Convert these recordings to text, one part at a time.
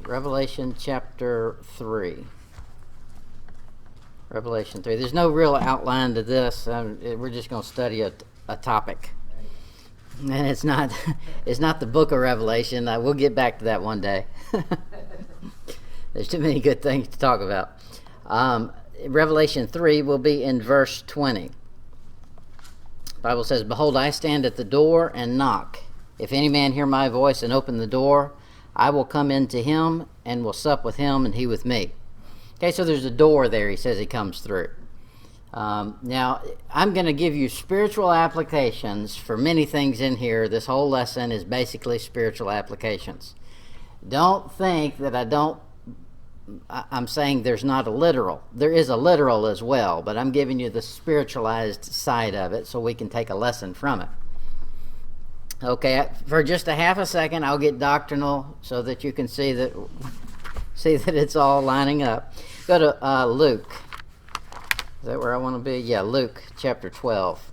Revelation chapter 3. Revelation 3. There's no real outline to this. We're just going to study a topic. And it's not the book of Revelation. We'll get back to that one day. There's too many good things to talk about. Revelation 3 will be in verse 20. The Bible says, "Behold, I stand at the door and knock. If any man hear my voice and open the door, I will come into him and will sup with him and he with me." Okay, so there's a door there he says he comes through. Now, I'm going to give you spiritual applications for many things in here. This whole lesson is basically spiritual applications. Don't think that I'm saying there's not a literal. There is a literal as well, but I'm giving you the spiritualized side of it so we can take a lesson from it. Okay, for just a half a second, I'll get doctrinal so that you can see that it's all lining up. Go to Luke. Is that where I want to be? Yeah, Luke chapter 12.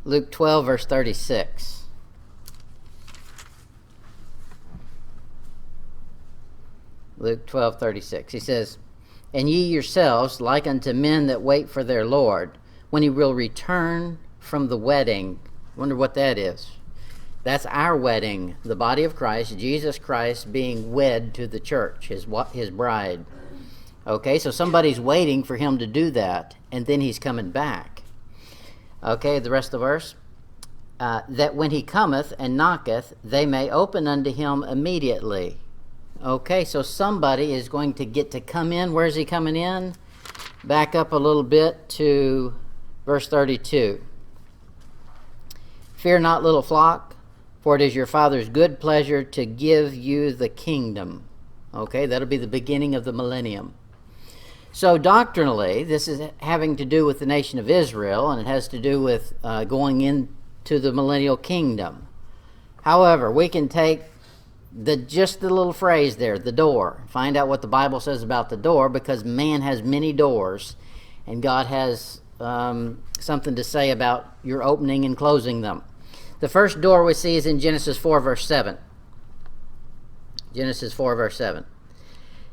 Luke 12, verse 36. Luke 12, 36. He says, "And ye yourselves, like unto men that wait for their Lord, when he will return from the wedding." Wonder what that is. That's our wedding, the body of Christ, Jesus Christ being wed to the church, his bride. Okay, so somebody's waiting for him to do that, and then he's coming back. Okay, the rest of the verse. "That when he cometh and knocketh, they may open unto him immediately." Okay, so somebody is going to get to come in. Where's he coming in? Back up a little bit to verse 32. "Fear not, little flock, for it is your Father's good pleasure to give you the kingdom." Okay, that'll be the beginning of the millennium. So doctrinally, this is having to do with the nation of Israel, and it has to do with going into the millennial kingdom. However, we can take just the little phrase there, the door. Find out what the Bible says about the door, because man has many doors, and God has something to say about your opening and closing them. The first door we see is in Genesis 4, verse 7. Genesis 4, verse 7.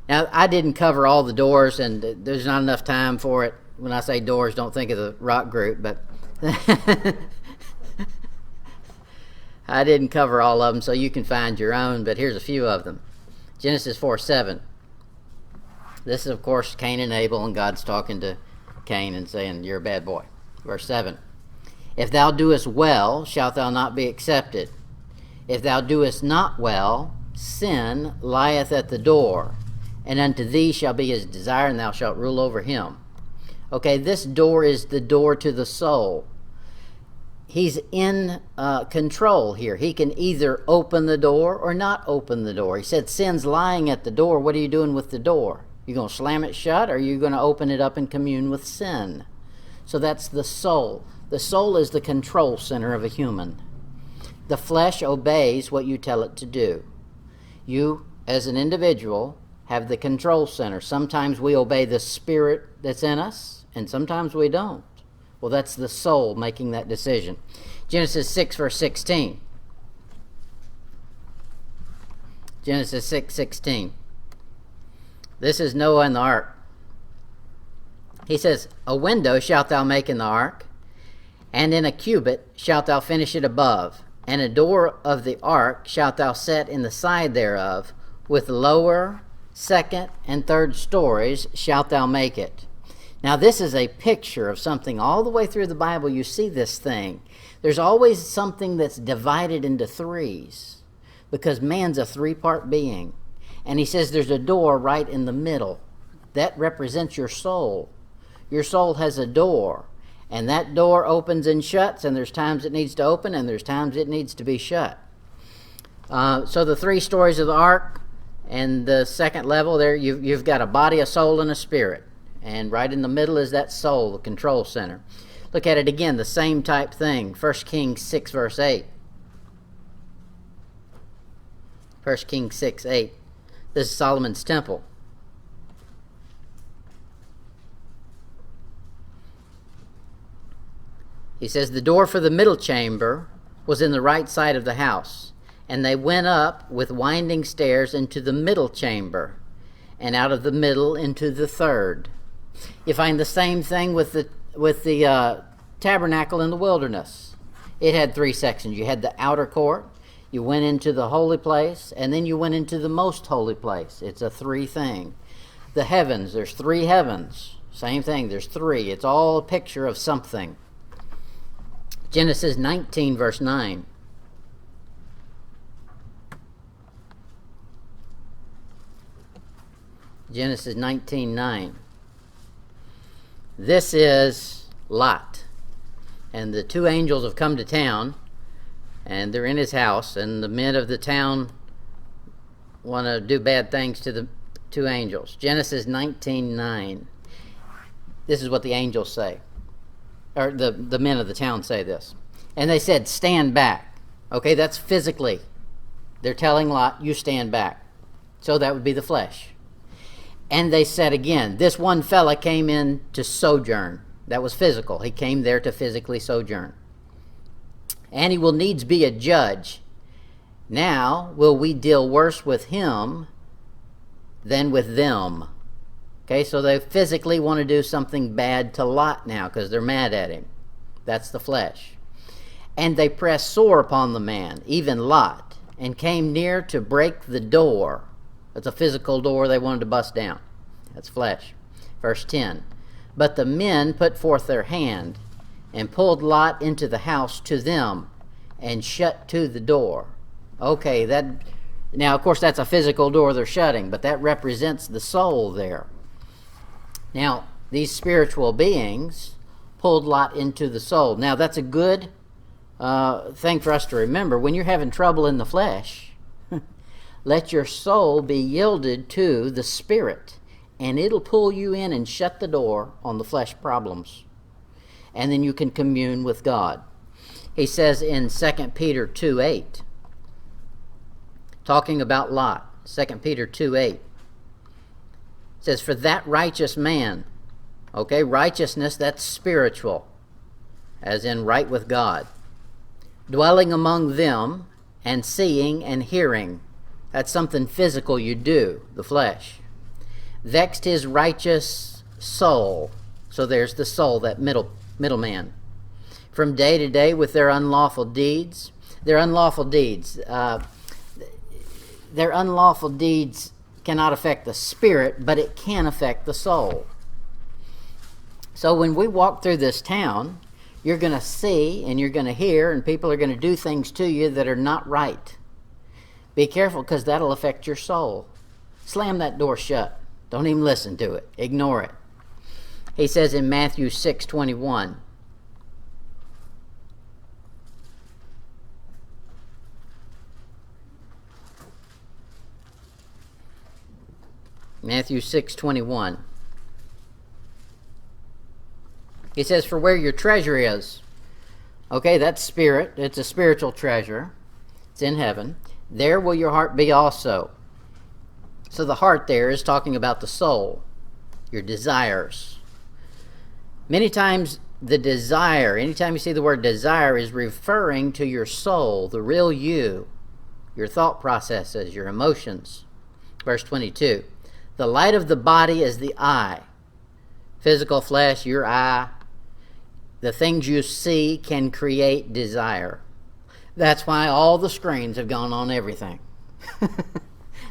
Now, I didn't cover all the doors, and there's not enough time for it. When I say doors, don't think of the rock group, but I didn't cover all of them, so you can find your own, but here's a few of them. Genesis 4, 7. This is, of course, Cain and Abel, and God's talking to Cain and saying, "You're a bad boy." Verse 7. "If thou doest well, shalt thou not be accepted. If thou doest not well, sin lieth at the door, and unto thee shall be his desire, and thou shalt rule over him." Okay, this door is the door to the soul. He's in control here. He can either open the door or not open the door. He said sin's lying at the door. What are you doing with the door? You going to slam it shut, or are you going to open it up and commune with sin? So that's the soul. The soul is the control center of a human. The flesh obeys what you tell it to do. You, as an individual, have the control center. Sometimes we obey the spirit that's in us, and sometimes we don't. Well, that's the soul making that decision. Genesis 6, verse 16. Genesis 6, 16. This is Noah and the ark. He says, "A window shalt thou make in the ark, and in a cubit shalt thou finish it above, and a door of the ark shalt thou set in the side thereof, with lower, second, and third stories shalt thou make it." Now, this is a picture of something. All the way through the Bible, you see this thing. There's always something that's divided into threes, because man's a three-part being. And he says there's a door right in the middle. That represents your soul. Your soul has a door, and that door opens and shuts, and there's times it needs to open, and there's times it needs to be shut. So the three stories of the ark, and the second level there, you've got a body, a soul, and a spirit. And right in the middle is that soul, the control center. Look at it again, the same type thing. 1 Kings 6, verse 8. 1 Kings 6, 8. This is Solomon's temple. He says, "The door for the middle chamber was in the right side of the house, And they went up with winding stairs into the middle chamber, and out of the middle into the third. You find the same thing with the tabernacle in the wilderness. It had 3 sections. You had the outer court, you went into the holy place, and then you went into the most holy place. It's a 3 thing. The heavens, there's 3 heavens. Same thing, there's 3. It's all a picture of something. Genesis 19, verse 9. Genesis 19:9. This is Lot. And the 2 angels have come to town, and they're in his house, and the men of the town want to do bad things to the 2 angels. Genesis 19:9. This is what the angels say. Or the men of the town say this. And they said, stand back. Okay, that's physically. They're telling Lot, you stand back. So that would be the flesh. And they said again, this one fella came in to sojourn. That was physical. He came there to physically sojourn. And he will needs be a judge. Now will we deal worse with him than with them. Okay, so they physically want to do something bad to Lot now because they're mad at him. That's the flesh. And they pressed sore upon the man, even Lot, and came near to break the door. That's a physical door they wanted to bust down. That's flesh. Verse 10. But the men put forth their hand and pulled Lot into the house to them and shut to the door. Okay, now of course that's a physical door they're shutting, but that represents the soul there. Now, these spiritual beings pulled Lot into the soul. Now, that's a good thing for us to remember. When you're having trouble in the flesh, let your soul be yielded to the Spirit, and it'll pull you in and shut the door on the flesh problems. And then you can commune with God. He says in 2 Peter 2:8, talking about Lot, 2 Peter 2:8, says, for that righteous man, okay, righteousness, that's spiritual, as in right with God, dwelling among them and seeing and hearing, that's something physical you do, the flesh, vexed his righteous soul, so there's the soul, that middleman, from day to day with their unlawful deeds. Their unlawful deeds cannot affect the spirit, but it can affect the soul. So when we walk through this town, you're going to see and you're going to hear, and people are going to do things to you that are not right. Be careful, because that'll affect your soul. Slam that door shut. Don't even listen to it. Ignore it. He says in Matthew 6:21, Matthew 6:21. He says, for where your treasure is, okay, that's spirit, it's a spiritual treasure, it's in heaven, there will your heart be also. So the heart there is talking about the soul, your desires. Many times the desire, anytime you see the word desire, is referring to your soul, the real you, your thought processes, your emotions. Verse 22. The light of the body is the eye. Physical flesh, your eye. The things you see can create desire. That's why all the screens have gone on everything.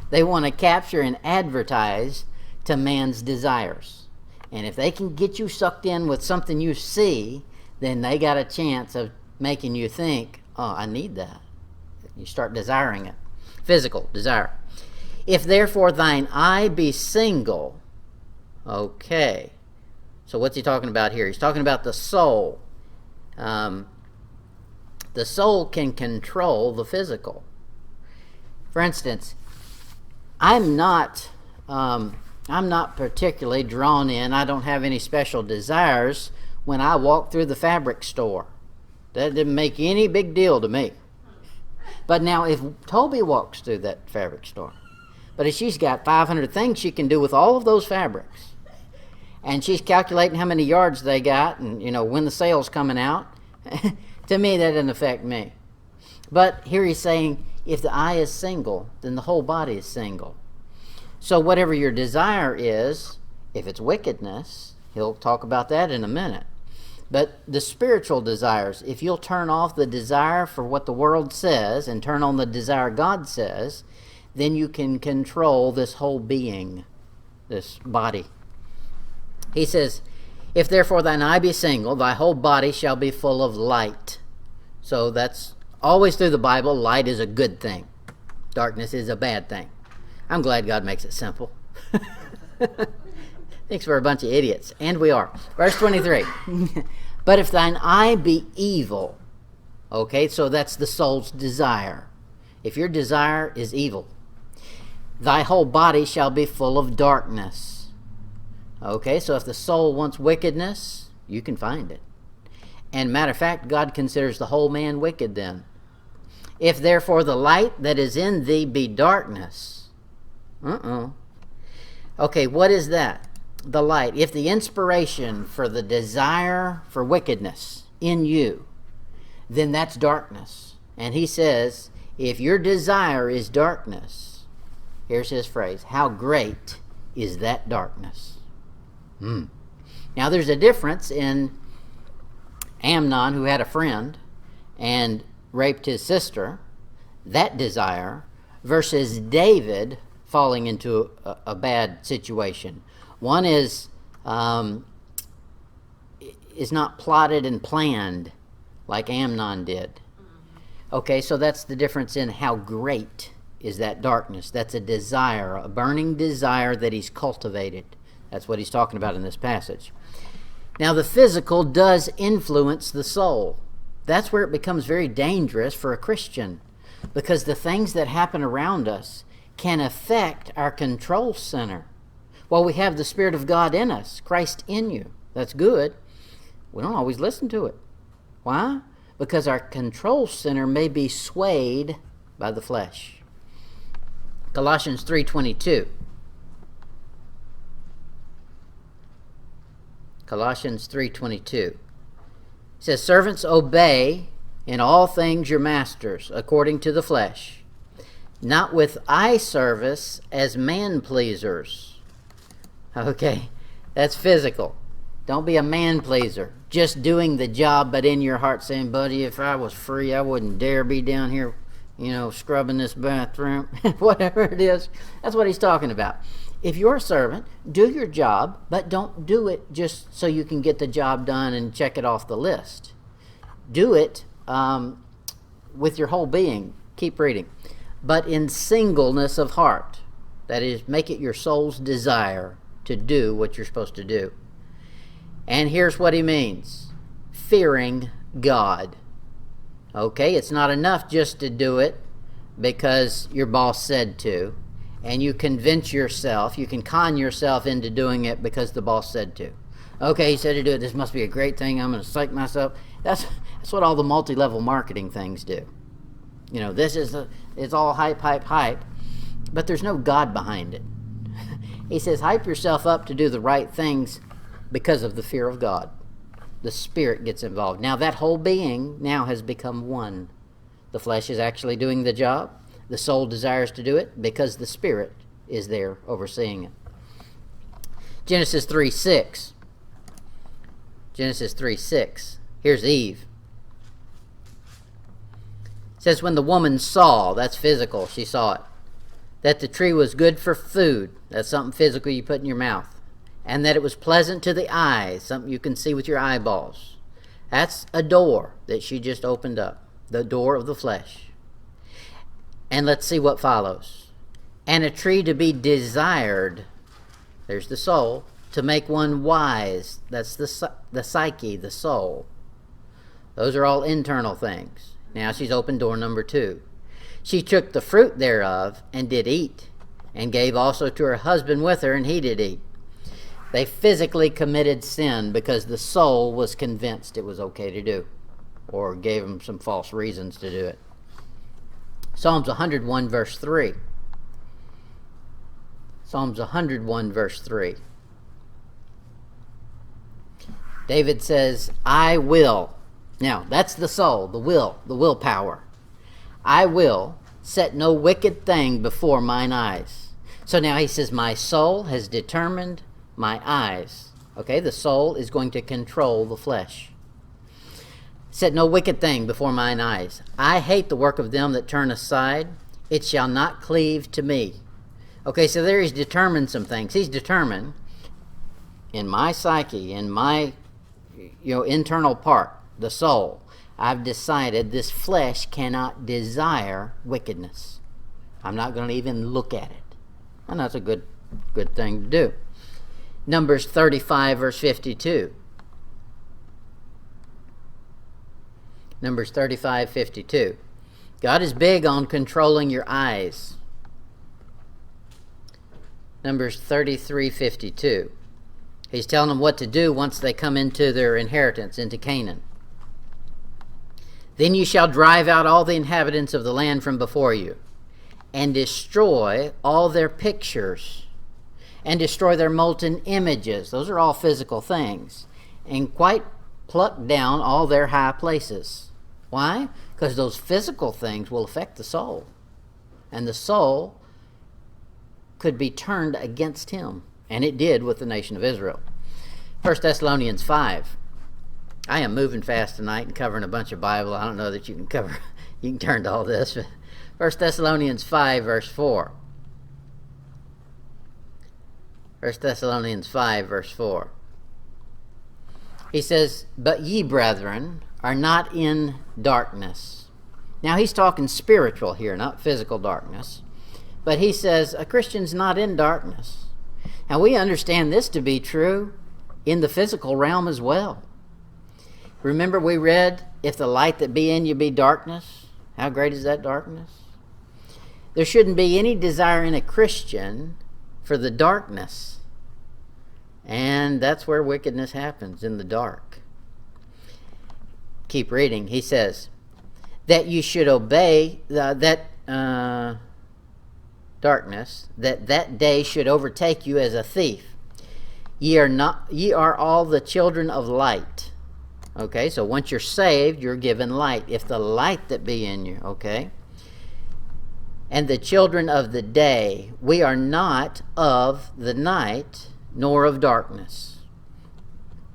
They want to capture and advertise to man's desires. And if they can get you sucked in with something you see, then they got a chance of making you think, oh, I need that. You start desiring it. Physical desire. If therefore thine eye be single, okay. So what's he talking about here? He's talking about the soul. The soul can control the physical. For instance, I'm not particularly drawn in. I don't have any special desires when I walk through the fabric store. That didn't make any big deal to me. But now if Toby walks through that fabric store, but if she's got 500 things she can do with all of those fabrics, and she's calculating how many yards they got and, when the sale's coming out, to me that doesn't affect me. But here he's saying, If the eye is single, then the whole body is single. So whatever your desire is, if it's wickedness, he'll talk about that in a minute. But the spiritual desires, if you'll turn off the desire for what the world says and turn on the desire God says, then you can control this whole being, this body. He says, if therefore thine eye be single, thy whole body shall be full of light. So that's always through the Bible, light is a good thing. Darkness is a bad thing. I'm glad God makes it simple. Thinks we're a bunch of idiots, and we are. Verse 23. But if thine eye be evil, okay, so that's the soul's desire. If your desire is evil, thy whole body shall be full of darkness. Okay, so if the soul wants wickedness, you can find it. And matter of fact, God considers the whole man wicked then. If therefore the light that is in thee be darkness. Okay, what is that? The light. If the inspiration for the desire for wickedness in you, then that's darkness. And he says, if your desire is darkness, here's his phrase, how great is that darkness? Now there's a difference in Amnon, who had a friend and raped his sister, that desire, versus David falling into a bad situation. One is not plotted and planned like Amnon did. Okay, so that's the difference in how great is that darkness. That's a desire, a burning desire that he's cultivated. That's what he's talking about in this passage. Now, the physical does influence the soul. That's where it becomes very dangerous for a Christian, because the things that happen around us can affect our control center. Well, we have the Spirit of God in us, Christ in you. That's good. We don't always listen to it. Why? Because our control center may be swayed by the flesh. Colossians 3:22. Colossians 3:22 says, servants, obey in all things your masters according to the flesh, not with eye service as man pleasers. Okay, that's physical. Don't be a man pleaser, just doing the job, but in your heart saying, buddy, if I was free, I wouldn't dare be down here, scrubbing this bathroom. Whatever it is, that's what he's talking about. If you're a servant, do your job, but don't do it just so you can get the job done and check it off the list. Do it with your whole being. Keep reading. But in singleness of heart. That is, make it your soul's desire to do what you're supposed to do. And here's what he means. Fearing God. Okay, it's not enough just to do it because your boss said to. And you convince yourself, you can con yourself into doing it because the boss said to. Okay, he said to do it, this must be a great thing, I'm going to psych myself. That's what all the multi-level marketing things do. It's all hype, hype, hype, but there's no God behind it. He says, hype yourself up to do the right things because of the fear of God. The Spirit gets involved. Now that whole being now has become one. The flesh is actually doing the job. The soul desires to do it because the Spirit is there overseeing it. Genesis 3:6. Genesis 3:6. Here's Eve. It says, when the woman saw, that's physical, she saw it, that the tree was good for food, that's something physical you put in your mouth, and that it was pleasant to the eyes, something you can see with your eyeballs. That's a door that she just opened up, the door of the flesh. And let's see what follows. And a tree to be desired, there's the soul, to make one wise, that's the psyche, the soul. Those are all internal things. Now she's opened door number 2. She took the fruit thereof and did eat, and gave also to her husband with her, and he did eat. They physically committed sin because the soul was convinced it was okay to do, or gave them some false reasons to do it. Psalms 101 verse 3. Psalms 101 verse 3. David says, I will. Now, that's the soul, the will, the willpower. I will set no wicked thing before mine eyes. So now he says, my soul has determined my eyes. Okay, the soul is going to control the flesh. Set no wicked thing before mine eyes. I hate the work of them that turn aside. It shall not cleave to me. Okay, so there he's determined some things. He's determined in my psyche, in my internal part, the soul, I've decided this flesh cannot desire wickedness. I'm not going to even look at it. And that's a good thing to do. Numbers 35, verse 52. Numbers 35, 52. God is big on controlling your eyes. Numbers 33, 52. He's telling them what to do once they come into their inheritance, into Canaan. Then you shall drive out all the inhabitants of the land from before you, and destroy all their pictures, and destroy their molten images. Those are all physical things. And quite pluck down all their high places. Why? Because those physical things will affect the soul. And the soul could be turned against him. And it did with the nation of Israel. 1 Thessalonians 5. I am moving fast tonight and covering a bunch of Bible. I don't know that you can cover, you can turn to all this. 1 Thessalonians 5, verse 4. 1 Thessalonians 5, verse 4. He says, but ye, brethren, are not in darkness. Now he's talking spiritual here, not physical darkness. But he says a Christian's not in darkness. Now we understand this to be true in the physical realm as well. Remember we read, if the light that be in you be darkness, how great is that darkness? There shouldn't be any desire in a Christian for the darkness. And that's where wickedness happens, in the dark. Keep reading. He says, that you should obey darkness, that day should overtake you as a thief. Ye are all the children of light. Okay, so once you're saved, you're given light. If the light that be in you, okay? And the children of the day, we are not of the night, nor of darkness.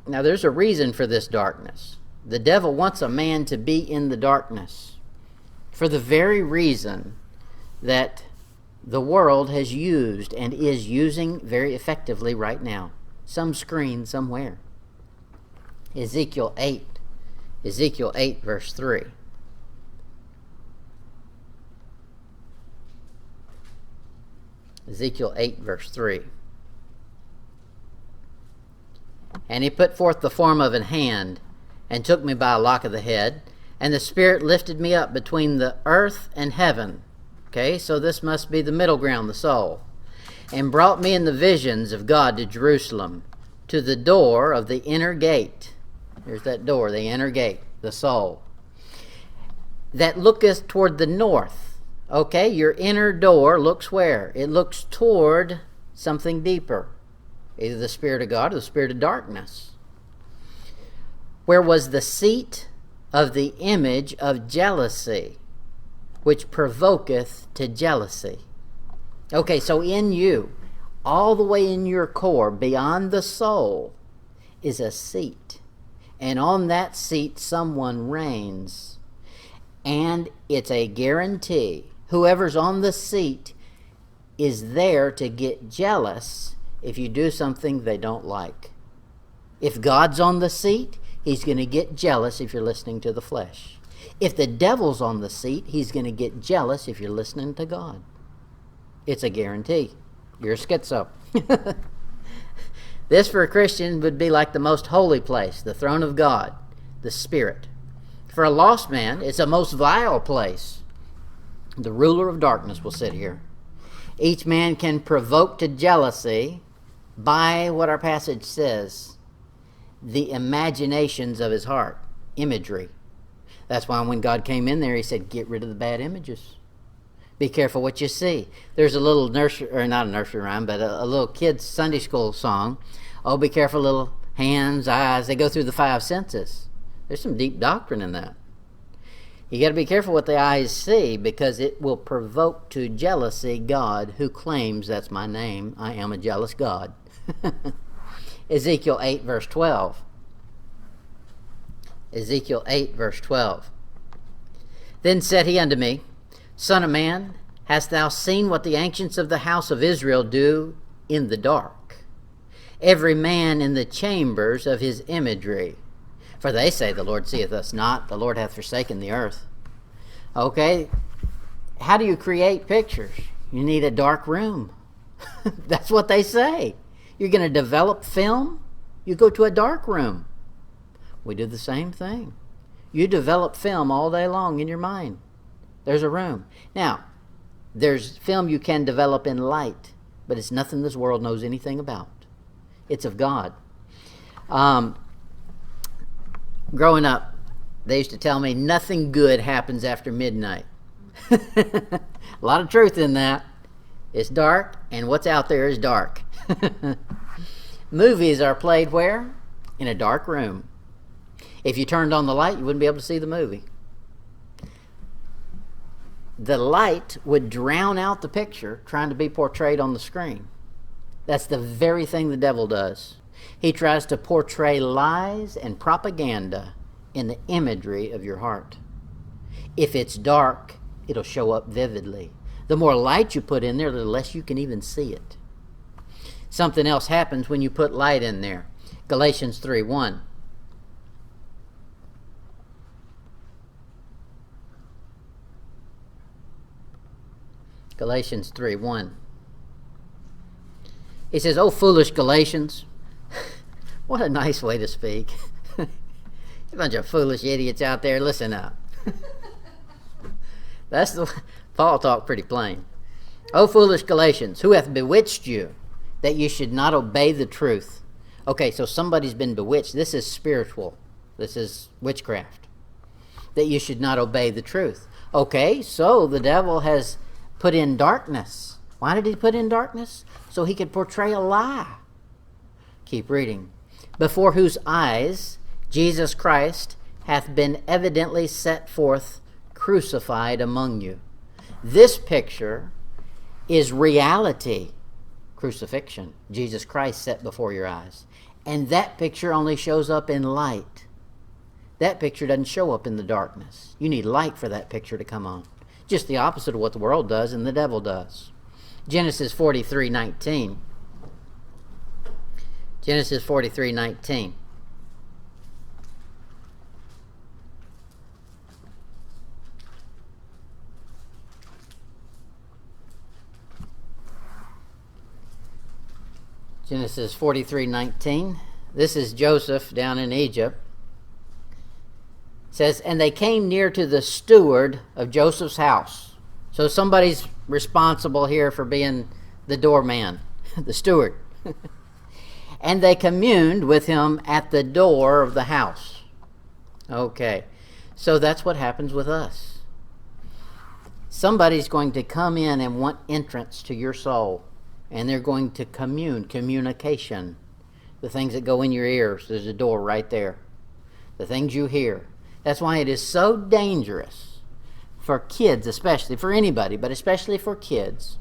Now there's a reason for this darkness. The devil wants a man to be in the darkness for the very reason that the world has used and is using very effectively right now. Some screen somewhere. Ezekiel 8, verse 3. Ezekiel 8, verse 3. And he put forth the form of an hand, and took me by a lock of the head, and the Spirit lifted me up between the earth and heaven. Okay, so this must be the middle ground, the soul. And brought me in the visions of God to Jerusalem, to the door of the inner gate. There's that door, the inner gate, the soul. That looketh toward the north. Okay, your inner door looks where? It looks toward something deeper. Either the Spirit of God or the spirit of darkness. Where was the seat of the image of jealousy, which provoketh to jealousy. Okay, so in you, all the way in your core, beyond the soul, is a seat. And on that seat, someone reigns. And it's a guarantee. Whoever's on the seat is there to get jealous if you do something they don't like. If God's on the seat, he's going to get jealous if you're listening to the flesh. If the devil's on the seat, he's going to get jealous if you're listening to God. It's a guarantee. You're a schizo. This for a Christian would be like the most holy place, the throne of God, the Spirit. For a lost man, it's a most vile place. The ruler of darkness will sit here. Each man can provoke to jealousy by what our passage says, the imaginations of his heart, imagery. That's why when God came in there, he said, get rid of the bad images. Be careful what you see. There's a little nursery, or not a nursery rhyme, but a little kid's Sunday school song. Oh, be careful, little hands, eyes. They go through the five senses. There's some deep doctrine in that. You got to be careful what the eyes see, because it will provoke to jealousy God, who claims, that's my name, I am a jealous God. Ezekiel 8 verse 12. Ezekiel 8 verse 12. Then said he unto me, Son of man, hast thou seen what the ancients of the house of Israel do in the dark? Every man in the chambers of his imagery. For they say, the Lord seeth us not, the Lord hath forsaken the earth. Okay, how do you create pictures? You need a dark room. That's what they say. You're going to develop film? You go to a dark room. We do the same thing. You develop film all day long in your mind. There's a room. Now, there's film you can develop in light, but it's nothing this world knows anything about. It's of God. Growing up, they used to tell me nothing good happens after midnight. A lot of truth in that. It's dark, and what's out there is dark. Movies are played where? In a dark room. If you turned on the light, you wouldn't be able to see the movie. The light would drown out the picture trying to be portrayed on the screen. That's the very thing the devil does. He tries to portray lies and propaganda in the imagery of your heart. If it's dark, it'll show up vividly. The more light you put in there, the less you can even see it. Something else happens when you put light in there. Galatians 3:1. Galatians 3:1. He says, "O foolish Galatians." What a nice way to speak. A bunch of foolish idiots out there, listen up. That's the Paul talked pretty plain. "O foolish Galatians, who hath bewitched you, that you should not obey the truth?" Okay, so somebody's been bewitched. This is spiritual. This is witchcraft. That you should not obey the truth. Okay, so the devil has put in darkness. Why did he put in darkness? So he could portray a lie. Keep reading. "Before whose eyes Jesus Christ hath been evidently set forth, crucified among you." This picture is reality. Crucifixion. Jesus Christ set before your eyes. And that picture only shows up in light. That picture doesn't show up in the darkness. You need light for that picture to come on. Just the opposite of what the world does and the devil does. Genesis 43:19. Genesis 43:19. Genesis 43:19. This is Joseph down in Egypt. It says, "And they came near to the steward of Joseph's house." So somebody's responsible here for being the doorman, the steward. "And they communed with him at the door of the house." Okay, so that's what happens with us. Somebody's going to come in and want entrance to your soul. And they're going to communication. The things that go in your ears, there's a door right there. The things you hear. That's why it is so dangerous for kids, especially, for anybody, but especially for kids,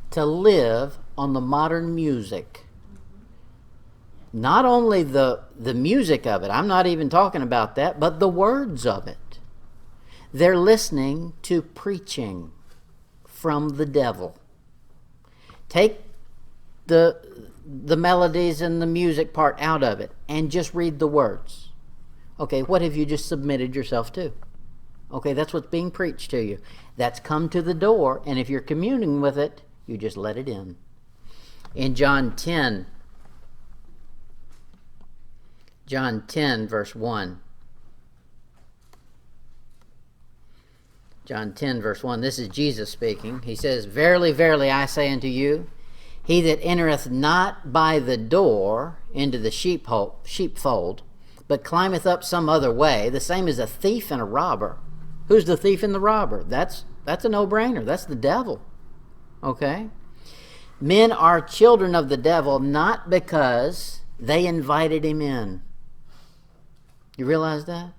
to live on the modern music. Not only the music of it, I'm not even talking about that, but the words of it. They're listening to preaching from the devil. Take the melodies and the music part out of it and just read the words. Okay, what have you just submitted yourself to? Okay, that's what's being preached to you. That's come to the door, and if you're communing with it, you just let it in. In John 10 verse 1. John 10 verse 1. This is Jesus speaking. He says, "Verily, verily, I say unto you, he that entereth not by the door into the sheepfold, but climbeth up some other way, the same is a thief and a robber." Who's the thief and the robber? That's a no-brainer. That's the devil. Okay? Men are children of the devil not because they invited him in. You realize that?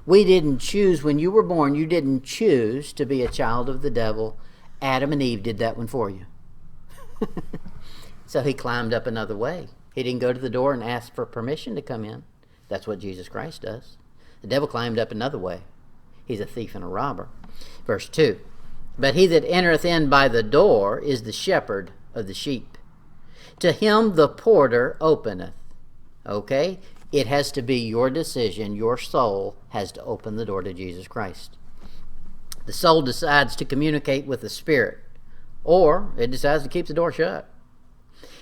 We didn't choose, when you were born, you didn't choose to be a child of the devil. Adam and Eve did that one for you. So he climbed up another way. He didn't go to the door and ask for permission to come in. That's what Jesus Christ does. The devil climbed up another way. He's a thief and a robber. Verse 2. But he that entereth in by the door is the shepherd of the sheep. To him the porter openeth. Okay? It has to be your decision. Your soul has to open the door to Jesus Christ. The soul decides to communicate with the spirit, or it decides to keep the door shut.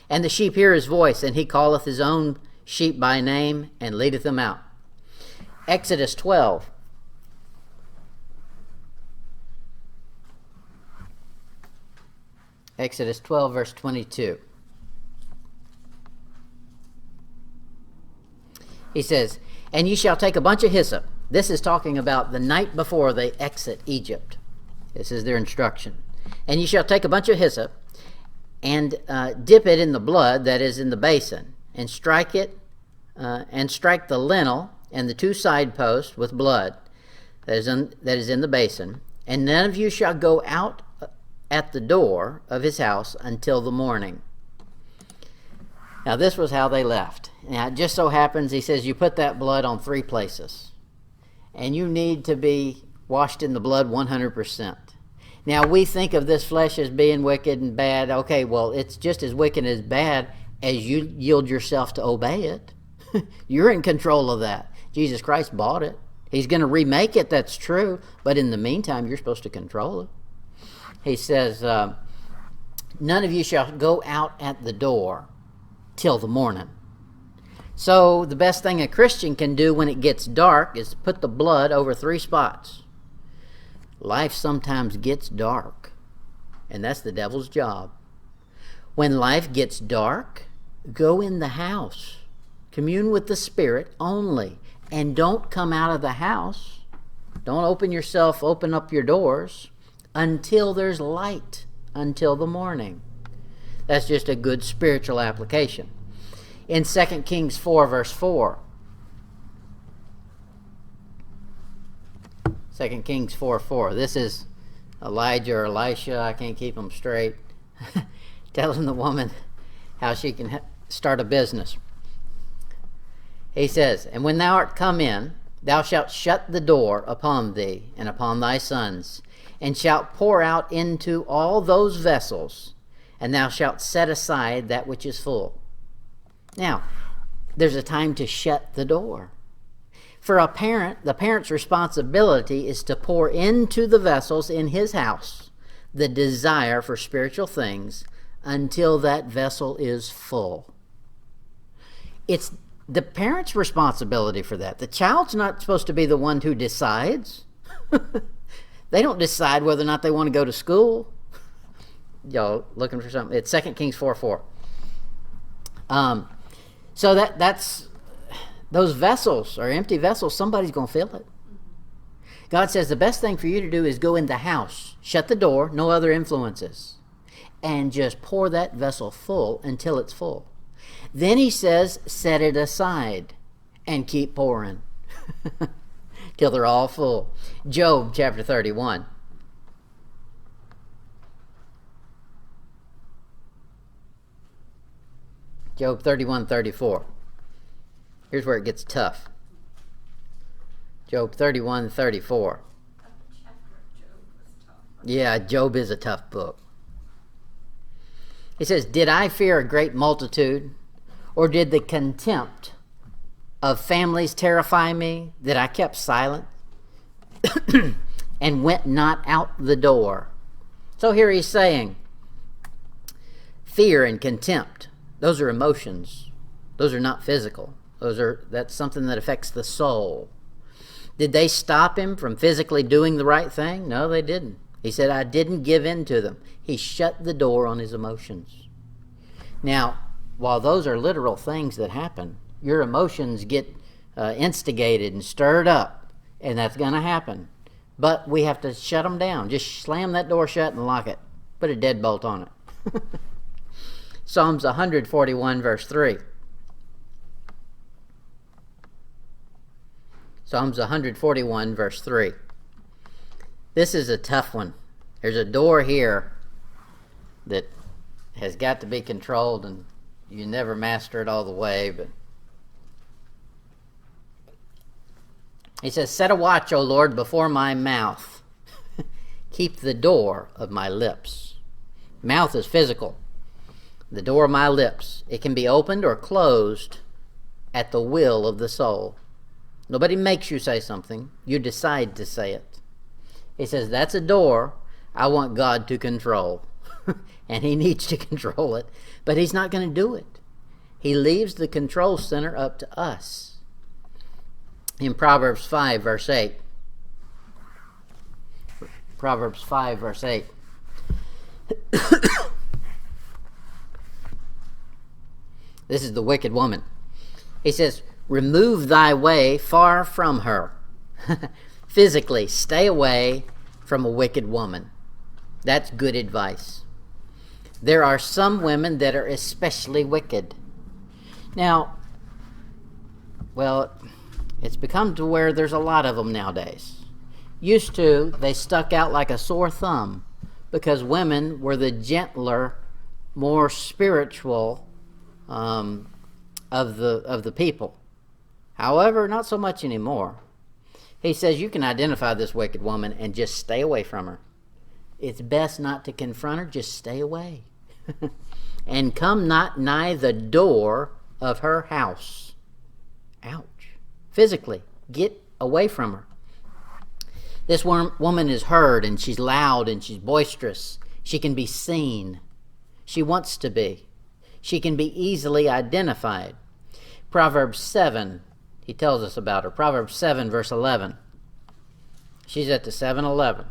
And the sheep hear his voice, and he calleth his own sheep by name, and leadeth them out. Exodus 12. Exodus 12, verse 22. He says, and ye shall take a bunch of hyssop. This is talking about the night before they exit Egypt. This is their instruction. And ye shall take a bunch of hyssop, and dip it in the blood that is in the basin, and strike it, and strike the lintel and the two side posts with blood that is in the basin. And none of you shall go out at the door of his house until the morning. Now this was how they left. Now it just so happens, he says, you put that blood on 3 places. And you need to be washed in the blood 100%. Now we think of this flesh as being wicked and bad. Okay, well, it's just as wicked and as bad as you yield yourself to obey it. You're in control of that. Jesus Christ bought it. He's going to remake it, that's true. But in the meantime, you're supposed to control it. He says, none of you shall go out at the door till the morning. So the best thing a Christian can do when it gets dark is put the blood over 3 spots. Life sometimes gets dark, and that's the devil's job. When life gets dark, go in the house. Commune with the Spirit only, and don't come out of the house. Don't open up your doors until there's light, until the morning. That's just a good spiritual application. In 2 Kings 4, verse 4, 2 Kings 4:4. This is Elijah or Elisha, I can't keep them straight, telling the woman how she can start a business. He says, and when thou art come in, thou shalt shut the door upon thee and upon thy sons, and shalt pour out into all those vessels, and thou shalt set aside that which is full. Now, there's a time to shut the door. For a parent, the parent's responsibility is to pour into the vessels in his house the desire for spiritual things until that vessel is full. It's the parent's responsibility for that. The child's not supposed to be the one who decides. They don't decide whether or not they want to go to school. Y'all looking for something? It's 2 Kings 4:4. So that's those vessels are empty vessels. Somebody's going to fill it. God says the best thing for you to do is go in the house, shut the door, no other influences, and just pour that vessel full until it's full. Then he says, set it aside and keep pouring till they're all full. Job chapter 31. Job 31:34. Here's where it gets tough. Job 31:34. Yeah, Job is a tough book. He says, did I fear a great multitude, or did the contempt of families terrify me, that I kept silent and went not out the door? So here he's saying, fear and contempt, those are emotions. Those are not physical. That's something that affects the soul. Did they stop him from physically doing the right thing? No, they didn't. He said, I didn't give in to them. He shut the door on his emotions. Now, while those are literal things that happen, your emotions get instigated and stirred up, and that's going to happen. But we have to shut them down. Just slam that door shut and lock it. Put a deadbolt on it. Psalms 141, verse 3. Psalms 141, verse 3. This is a tough one. There's a door here that has got to be controlled, and you never master it all the way, but he says, set a watch, O Lord, before my mouth. Keep the door of my lips. Mouth is physical. The door of my lips. It can be opened or closed at the will of the soul. Nobody makes you say something. You decide to say it. He says, that's a door I want God to control. And he needs to control it. But he's not going to do it. He leaves the control center up to us. In Proverbs 5, verse 8. Proverbs 5, verse 8. This is the wicked woman. He says, remove thy way far from her. Physically, stay away from a wicked woman. That's good advice. There are some women that are especially wicked. Now, well, it's become to where there's a lot of them nowadays. Used to, they stuck out like a sore thumb because women were the gentler, more spiritual of the people. However, not so much anymore. He says you can identify this wicked woman and just stay away from her. It's best not to confront her, just stay away. And come not nigh the door of her house. Ouch. Physically, get away from her. This woman is heard, and she's loud, and she's boisterous. She can be seen. She wants to be. She can be easily identified. Proverbs 7, he tells us about her. Proverbs 7, verse 11. She's at the 7-Eleven.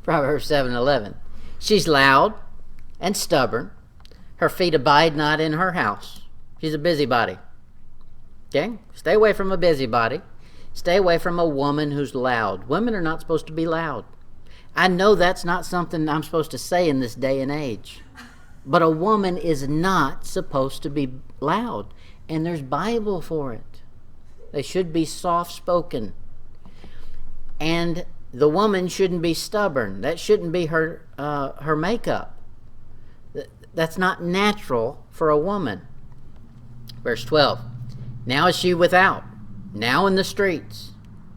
Proverbs 7:11. She's loud and stubborn. Her feet abide not in her house. She's a busybody. Okay? Stay away from a busybody. Stay away from a woman who's loud. Women are not supposed to be loud. I know that's not something I'm supposed to say in this day and age. But a woman is not supposed to be loud. And there's Bible for it. They should be soft-spoken. And the woman shouldn't be stubborn. That shouldn't be her makeup. That's not natural for a woman. Verse 12. Now is she without, now in the streets,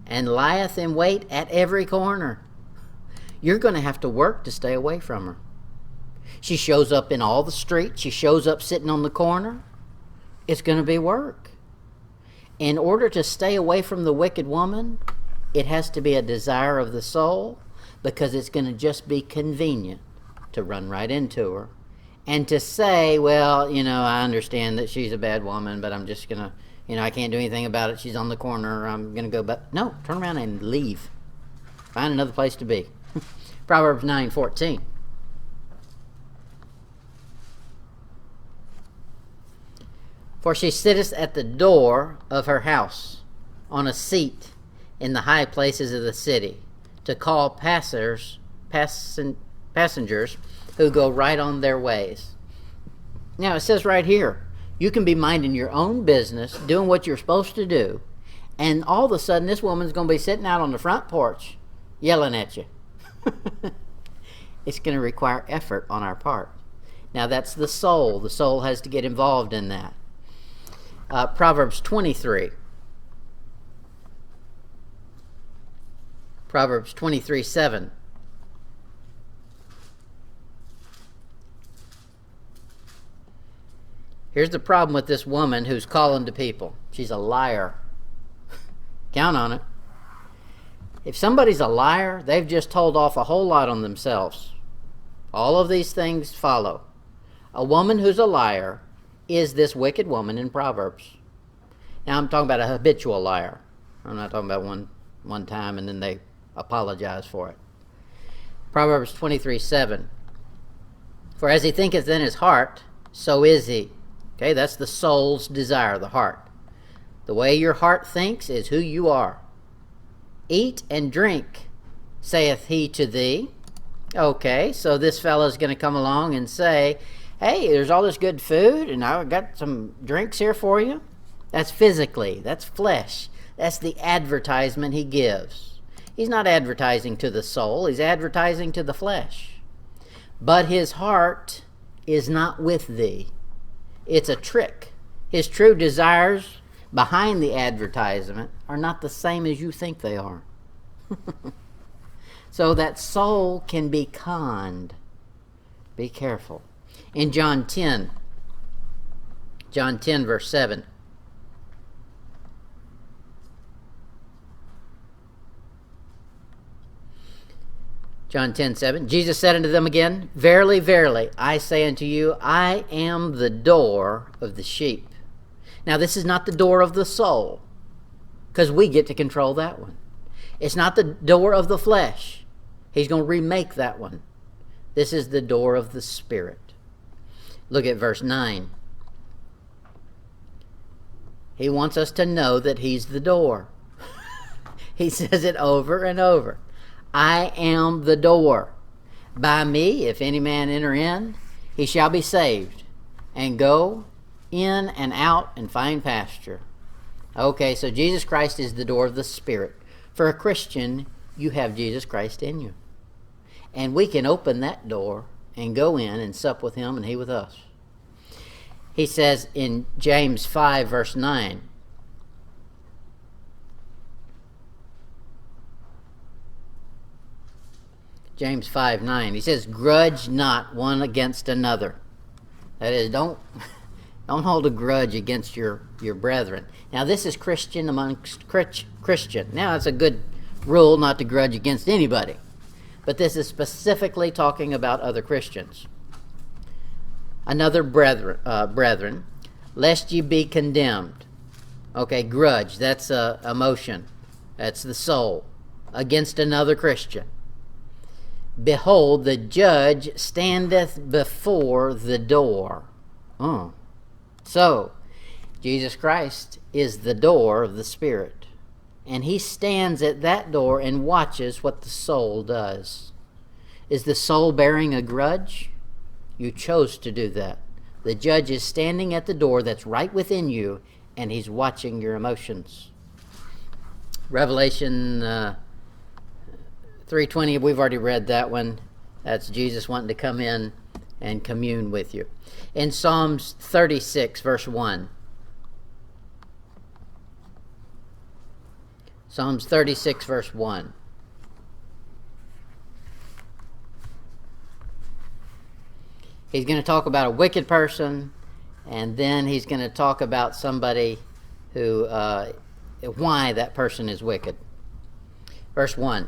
and lieth in wait at every corner. You're going to have to work to stay away from her. She shows up in all the streets. She shows up sitting on the corner. It's going to be work. In order to stay away from the wicked woman, it has to be a desire of the soul, because it's going to just be convenient to run right into her and to say, well, I understand that she's a bad woman, but I'm just going to, I can't do anything about it. She's on the corner. I'm going to go back. No, turn around and leave. Find another place to be. Proverbs 9:14. For she sitteth at the door of her house, on a seat in the high places of the city, to call passengers who go right on their ways. Now it says right here, you can be minding your own business, doing what you're supposed to do, and all of a sudden this woman's going to be sitting out on the front porch yelling at you. It's going to require effort on our part. Now that's the soul. The soul has to get involved in that. Proverbs 23. Proverbs 23:7. Here's the problem with this woman who's calling to people. She's a liar. Count on it. If somebody's a liar, they've just told off a whole lot on themselves. All of these things follow. A woman who's a liar is this wicked woman in Proverbs. Now I'm talking about a habitual liar. I'm not talking about one time and then they apologize for it. Proverbs 23:7. For as he thinketh in his heart, so is he. Okay, that's the soul's desire, the heart. The way your heart thinks is who you are. Eat and drink, saith he to thee. Okay, so this fellow's going to come along and say, hey, there's all this good food, and I've got some drinks here for you. That's physically. That's flesh. That's the advertisement he gives. He's not advertising to the soul. He's advertising to the flesh. But his heart is not with thee. It's a trick. His true desires behind the advertisement are not the same as you think they are. So that soul can be conned. Be careful. In John 10 verse 7. John 10:7. Jesus said unto them again, Verily, verily, I say unto you, I am the door of the sheep. Now, this is not the door of the soul, because we get to control that one. It's not the door of the flesh. He's going to remake that one. This is the door of the Spirit. Look at verse 9. He wants us to know that he's the door. He says it over and over. I am the door. By me, if any man enter in, he shall be saved, and go in and out and find pasture. Okay, so Jesus Christ is the door of the Spirit. For a Christian, you have Jesus Christ in you. And we can open that door and go in and sup with him and he with us. He says in James 5, verse 9, James 5:9. He says, grudge not one against another. That is, don't hold a grudge against your brethren. Now, this is Christian amongst Christian. Now, it's a good rule not to grudge against anybody. But this is specifically talking about other Christians. Another brethren, lest ye be condemned. Okay, grudge, that's emotion. That's the soul. Against another Christian. Behold, the judge standeth before the door. So, Jesus Christ is the door of the Spirit. And he stands at that door and watches what the soul does. Is the soul bearing a grudge? You chose to do that. The judge is standing at the door that's right within you, and he's watching your emotions. Revelation 3:20, we've already read that one. That's Jesus wanting to come in and commune with you. In Psalms 36, verse 1. Psalms 36, verse 1. He's going to talk about a wicked person, and then he's going to talk about somebody who, why that person is wicked. Verse 1.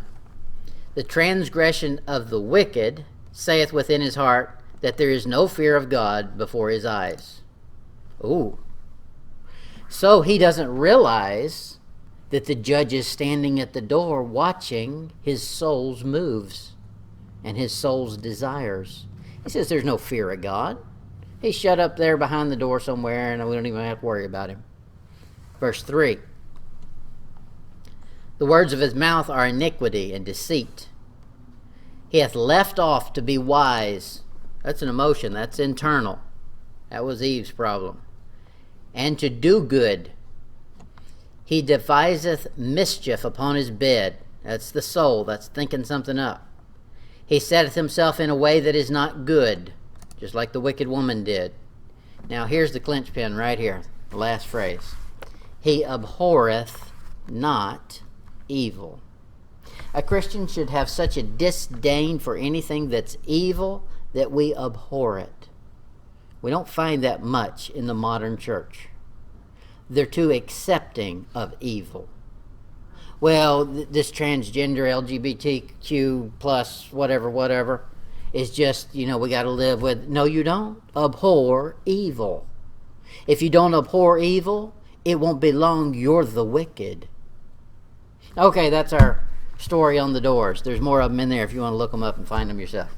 The transgression of the wicked saith within his heart that there is no fear of God before his eyes. Ooh. So he doesn't realize that the judge is standing at the door watching his soul's moves and his soul's desires. He says there's no fear of God. He's shut up there behind the door somewhere, and we don't even have to worry about him. Verse 3. The words of his mouth are iniquity and deceit. He hath left off to be wise. That's an emotion. That's internal. That was Eve's problem. And to do good. He deviseth mischief upon his bed. That's the soul. That's thinking something up. He setteth himself in a way that is not good, just like the wicked woman did. Now here's the clinch pin right here. The last phrase. He abhorreth not evil. A Christian should have such a disdain for anything that's evil that we abhor it. We don't find that much in the modern church. They're too accepting of evil. Well, this transgender, LGBTQ plus whatever is just, we got to live with. No, you don't. Abhor evil. If you don't abhor evil, it won't be long you're the wicked. Okay, that's our story on the doors. There's more of them in there if you want to look them up and find them yourself.